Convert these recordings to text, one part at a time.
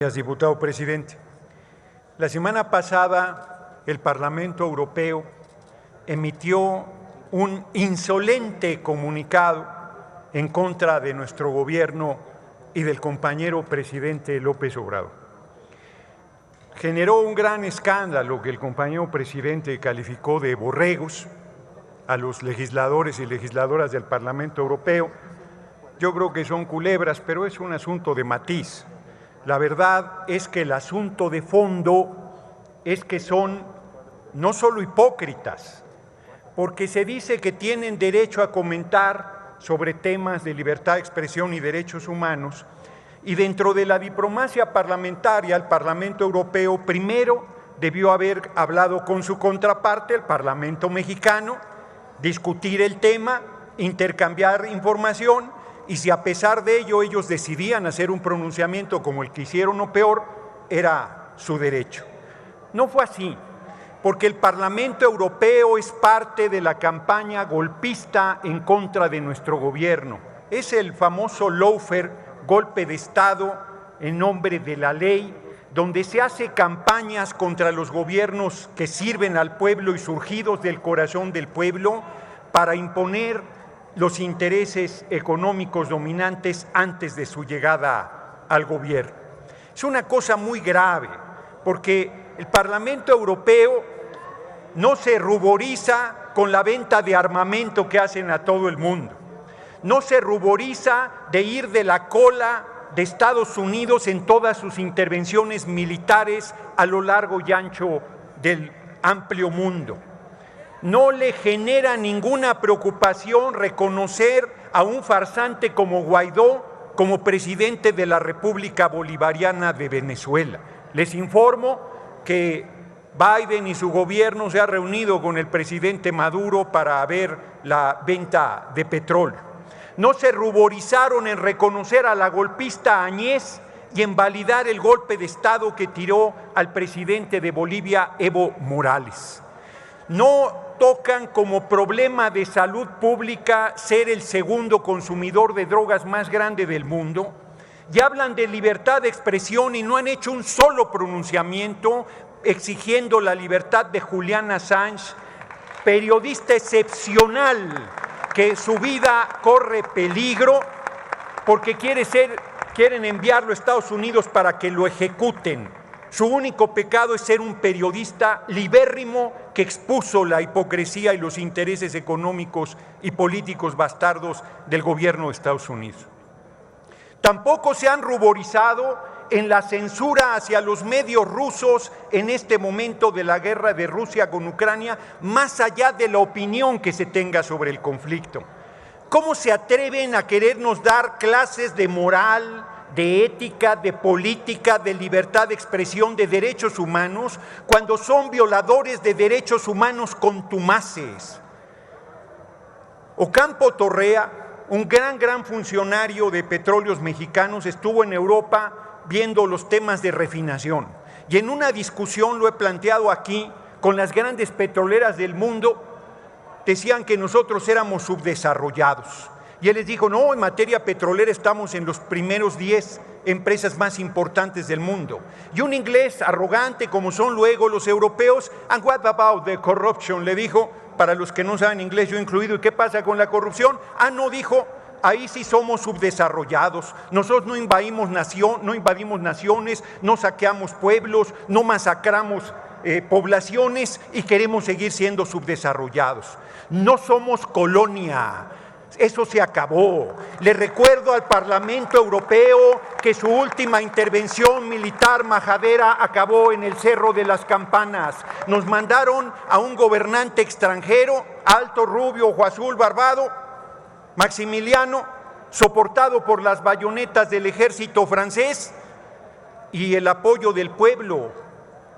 Gracias, diputado presidente. La semana pasada, el Parlamento Europeo emitió un insolente comunicado en contra de nuestro gobierno y del compañero presidente López Obrador. Generó un gran escándalo que el compañero presidente calificó de borregos a los legisladores y legisladoras del Parlamento Europeo. Yo creo que son culebras, pero es un asunto de matiz. La verdad es que el asunto de fondo es que son no solo hipócritas, porque se dice que tienen derecho a comentar sobre temas de libertad de expresión y derechos humanos, y dentro de la diplomacia parlamentaria, el Parlamento Europeo primero debió haber hablado con su contraparte, el Parlamento mexicano, discutir el tema, intercambiar información, y si a pesar de ello ellos decidían hacer un pronunciamiento como el que hicieron o peor, era su derecho. No fue así, porque el Parlamento Europeo es parte de la campaña golpista en contra de nuestro gobierno. Es el famoso lawfare, golpe de Estado en nombre de la ley, donde se hace campañas contra los gobiernos que sirven al pueblo y surgidos del corazón del pueblo para imponer los intereses económicos dominantes antes de su llegada al gobierno. Es una cosa muy grave, porque el Parlamento Europeo no se ruboriza con la venta de armamento que hacen a todo el mundo, no se ruboriza de ir de la cola de Estados Unidos en todas sus intervenciones militares a lo largo y ancho del amplio mundo. No le genera ninguna preocupación reconocer a un farsante como Guaidó como presidente de la República Bolivariana de Venezuela. Les informo que Biden y su gobierno se ha reunido con el presidente Maduro para ver la venta de petróleo. No se ruborizaron en reconocer a la golpista Áñez y en validar el golpe de Estado que tiró al presidente de Bolivia, Evo Morales. No tocan como problema de salud pública ser el segundo consumidor de drogas más grande del mundo, y hablan de libertad de expresión y no han hecho un solo pronunciamiento exigiendo la libertad de Julian Assange, periodista excepcional que su vida corre peligro porque quieren enviarlo a Estados Unidos para que lo ejecuten. Su único pecado es ser un periodista libérrimo que expuso la hipocresía y los intereses económicos y políticos bastardos del gobierno de Estados Unidos. Tampoco se han ruborizado en la censura hacia los medios rusos en este momento de la guerra de Rusia con Ucrania, más allá de la opinión que se tenga sobre el conflicto. ¿Cómo se atreven a querernos dar clases de moral, de ética, de política, de libertad de expresión, de derechos humanos, cuando son violadores de derechos humanos contumaces? Ocampo Torrea, un gran funcionario de Petróleos Mexicanos, estuvo en Europa viendo los temas de refinación, y en una discusión, lo he planteado aquí, con las grandes petroleras del mundo, decían que nosotros éramos subdesarrollados. Y él les dijo, no, en materia petrolera estamos en los primeros 10 empresas más importantes del mundo. Y un inglés arrogante como son luego los europeos, and what about the corruption? Le dijo, para los que no saben inglés, yo incluido, ¿y qué pasa con la corrupción? No, dijo, ahí sí somos subdesarrollados. Nosotros no invadimos naciones, no saqueamos pueblos, no masacramos poblaciones y queremos seguir siendo subdesarrollados. No somos colonia. Eso se acabó. Le recuerdo al Parlamento Europeo que su última intervención militar majadera acabó en el Cerro de las Campanas. Nos mandaron a un gobernante extranjero, alto, rubio, ojo azul, barbado, Maximiliano, soportado por las bayonetas del ejército francés y el apoyo del pueblo,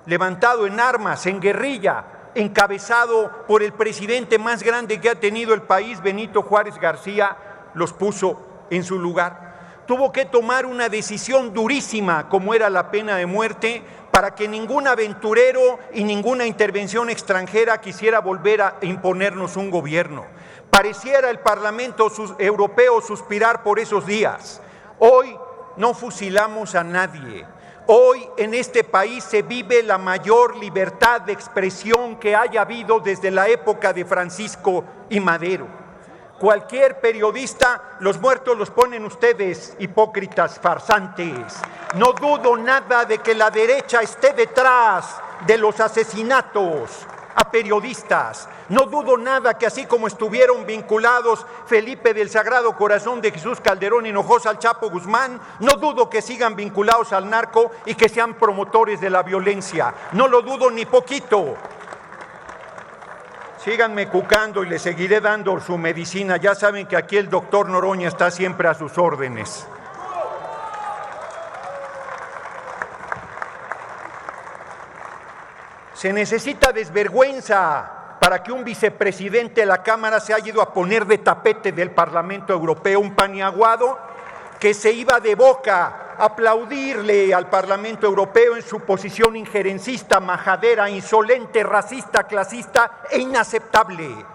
levantado en armas, en guerrilla, encabezado por el presidente más grande que ha tenido el país, Benito Juárez García, los puso en su lugar. Tuvo que tomar una decisión durísima, como era la pena de muerte, para que ningún aventurero y ninguna intervención extranjera quisiera volver a imponernos un gobierno. Pareciera el Parlamento Europeo suspirar por esos días. Hoy no fusilamos a nadie. Hoy en este país se vive la mayor libertad de expresión que haya habido desde la época de Francisco y Madero. Cualquier periodista, los muertos los ponen ustedes, hipócritas farsantes. No dudo nada de que la derecha esté detrás de los asesinatos a periodistas. No dudo nada que así como estuvieron vinculados Felipe del Sagrado Corazón de Jesús Calderón Hinojosa al Chapo Guzmán, no dudo que sigan vinculados al narco y que sean promotores de la violencia. No lo dudo ni poquito. Síganme cucando y les seguiré dando su medicina. Ya saben que aquí el doctor Noroña está siempre a sus órdenes. Se necesita desvergüenza para que un vicepresidente de la Cámara se haya ido a poner de tapete del Parlamento Europeo, un paniaguado que se iba de boca a aplaudirle al Parlamento Europeo en su posición injerencista, majadera, insolente, racista, clasista e inaceptable.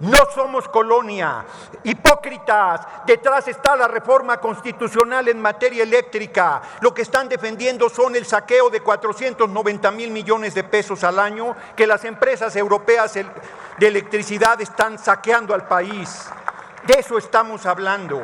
No somos colonia, hipócritas, detrás está la reforma constitucional en materia eléctrica. Lo que están defendiendo son el saqueo de 490,000 millones de pesos al año que las empresas europeas de electricidad están saqueando al país. De eso estamos hablando.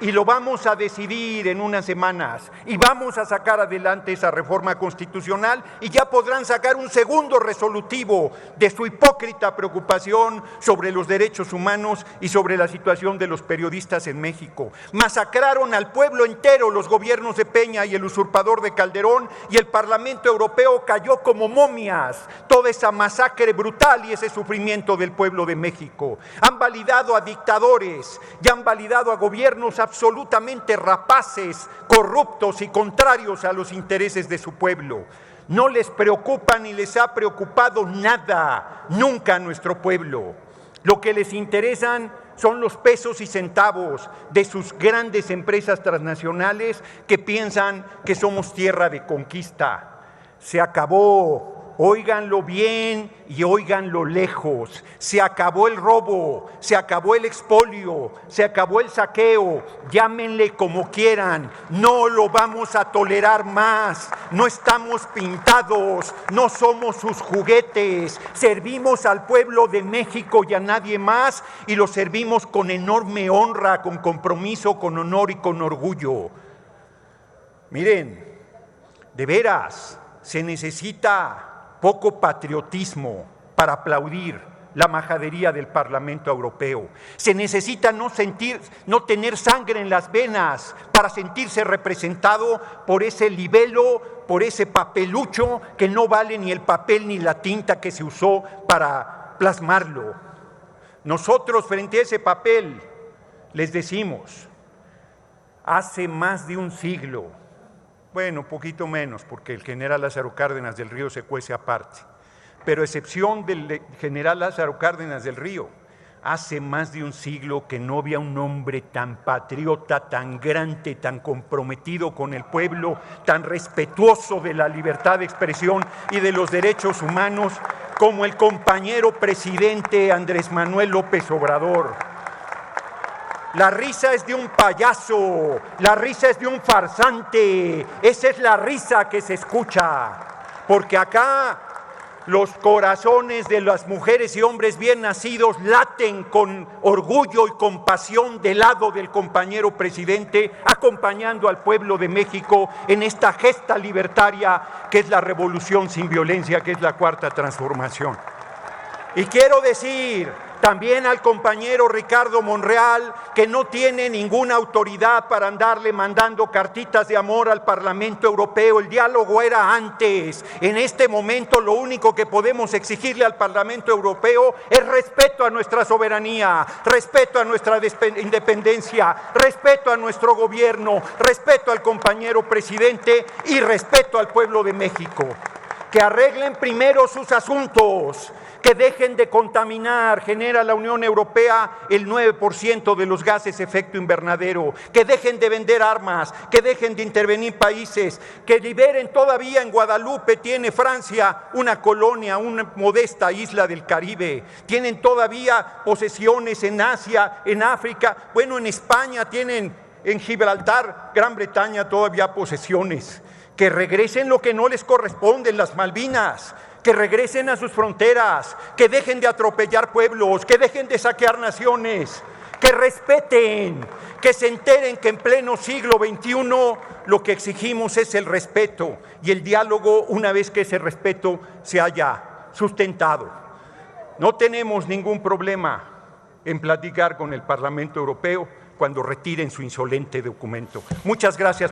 Y lo vamos a decidir en unas semanas y vamos a sacar adelante esa reforma constitucional y ya podrán sacar un segundo resolutivo de su hipócrita preocupación sobre los derechos humanos y sobre la situación de los periodistas en México. Masacraron al pueblo entero los gobiernos de Peña y el usurpador de Calderón y el Parlamento Europeo cayó como momias. Toda esa masacre brutal y ese sufrimiento del pueblo de México. Han validado a dictadores y han validado a gobiernos absolutamente rapaces, corruptos y contrarios a los intereses de su pueblo. No les preocupa ni les ha preocupado nada, nunca a nuestro pueblo. Lo que les interesan son los pesos y centavos de sus grandes empresas transnacionales que piensan que somos tierra de conquista. Se acabó. Óiganlo bien y óiganlo lejos. Se acabó el robo, se acabó el expolio, se acabó el saqueo, llámenle como quieran, no lo vamos a tolerar más. No estamos pintados, no somos sus juguetes, servimos al pueblo de México y a nadie más y lo servimos con enorme honra, con compromiso, con honor y con orgullo. Miren, de veras, se necesita poco patriotismo para aplaudir la majadería del Parlamento Europeo. Se necesita no tener sangre en las venas para sentirse representado por ese libelo, por ese papelucho que no vale ni el papel ni la tinta que se usó para plasmarlo. Nosotros frente a ese papel les decimos, hace más de un siglo, bueno, un poquito menos, porque el general Lázaro Cárdenas del Río se cuece aparte. Pero a excepción del general Lázaro Cárdenas del Río, hace más de un siglo que no había un hombre tan patriota, tan grande, tan comprometido con el pueblo, tan respetuoso de la libertad de expresión y de los derechos humanos como el compañero presidente Andrés Manuel López Obrador. La risa es de un payaso, la risa es de un farsante, esa es la risa que se escucha, porque acá los corazones de las mujeres y hombres bien nacidos laten con orgullo y compasión del lado del compañero presidente, acompañando al pueblo de México en esta gesta libertaria que es la revolución sin violencia, que es la cuarta transformación. Y quiero decir también al compañero Ricardo Monreal, que no tiene ninguna autoridad para andarle mandando cartitas de amor al Parlamento Europeo. El diálogo era antes. En este momento lo único que podemos exigirle al Parlamento Europeo es respeto a nuestra soberanía, respeto a nuestra independencia, respeto a nuestro gobierno, respeto al compañero presidente y respeto al pueblo de México. Que arreglen primero sus asuntos, que dejen de contaminar. Genera la Unión Europea el 9% de los gases efecto invernadero, que dejen de vender armas, que dejen de intervenir países, que liberen. Todavía en Guadalupe tiene Francia una colonia, una modesta isla del Caribe, tienen todavía posesiones en Asia, en África, bueno, en España tienen, en Gibraltar, Gran Bretaña todavía posesiones. que regresen lo que no les corresponde, las Malvinas, que regresen a sus fronteras, que dejen de atropellar pueblos, que dejen de saquear naciones, que respeten, que se enteren que en pleno siglo XXI lo que exigimos es el respeto y el diálogo una vez que ese respeto se haya sustentado. No tenemos ningún problema en platicar con el Parlamento Europeo cuando retiren su insolente documento. Muchas gracias.